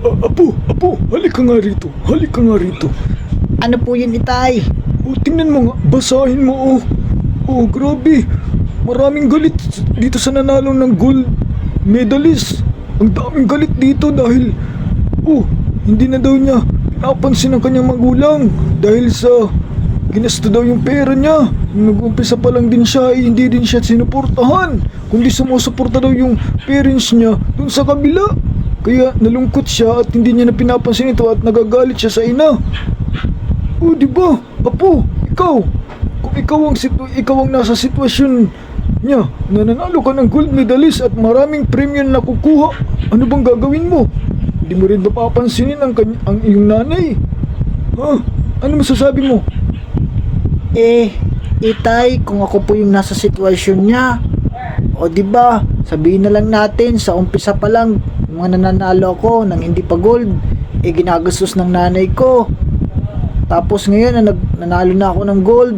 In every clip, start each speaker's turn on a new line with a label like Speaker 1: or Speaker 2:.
Speaker 1: Apo, halika nga rito. Halika nga rito.
Speaker 2: Ano po yun, Itay?
Speaker 1: Tingnan mo nga, basahin mo. Grabe. Maraming galit dito sa nanalo ng gold medalist. Ang daming galit dito dahil, hindi na daw niya napansin ang kanyang magulang dahil sa ginasto daw yung pera niya. Nag-umpisa pa lang din siya, hindi din siya sinuportahan, kundi sumusuporta daw yung parents niya dun sa kabila. Kaya nalungkot siya at hindi niya na pinapansin ito at nagagalit siya sa ina. Diba? Apo, ikaw, kung ikaw ang nasa sitwasyon niya, nananalo ka ng gold medalist at maraming premyo na nakukuha, ano bang gagawin mo? Hindi mo rin ba papansinin ang iyong nanay? Ano masasabi mo?
Speaker 2: Itay, kung ako po yung nasa sitwasyon niya, diba, sabihin na lang natin sa umpisa pa lang, yung mga nananalo ako ng hindi pa gold, ginagastos ng nanay ko. Tapos ngayon na nanalo na ako ng gold,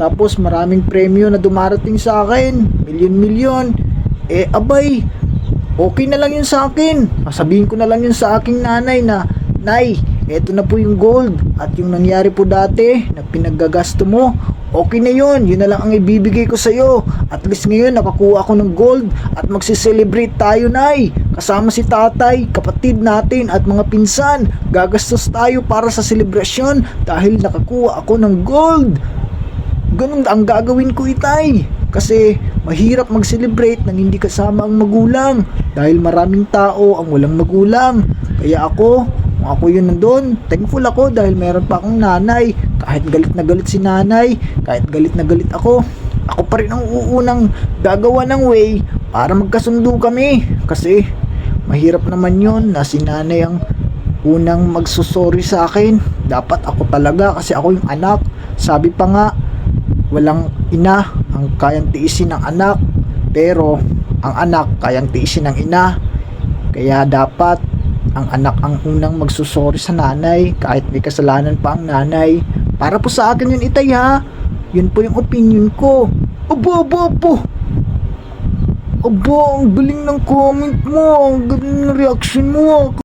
Speaker 2: tapos maraming premyo na dumarating sa akin, milyon-milyon, abay, okay na lang yun sa akin. Sabihin ko na lang yun sa aking nanay na, Nay, eto na po yung gold at yung nangyari po dati na pinaggagasto mo, okay na yun, yun na lang ang ibibigay ko sa'yo. At least ngayon nakakuha ako ng gold at magsiselebrate tayo, Nay. Kasama si tatay, kapatid natin at mga pinsan. Gagastos tayo para sa selebrasyon dahil nakakuha ako ng gold. Ganun ang gagawin ko, Itay. Kasi mahirap mag-celebrate nang hindi kasama ang magulang dahil maraming tao ang walang magulang. Kaya kung ako yun nandun, thankful ako dahil meron pa akong nanay. Kahit galit na galit si nanay, kahit galit na galit ako pa rin ang uunang gagawa ng way para magkasundo kami. Kasi mahirap naman yun na si nanay ang unang magsusorry sa akin. Dapat ako talaga kasi ako yung anak. Sabi pa nga, walang ina ang kayang tiisin ng anak, pero ang anak kayang tiisin ng ina. Kaya dapat ang anak ang unang magsusorry sa nanay kahit may kasalanan pa ang nanay. Para po sa akin yun, Itay, ha. Yun po yung opinion ko. Aba, ang galing ng comment mo, ang galing ng reaction mo.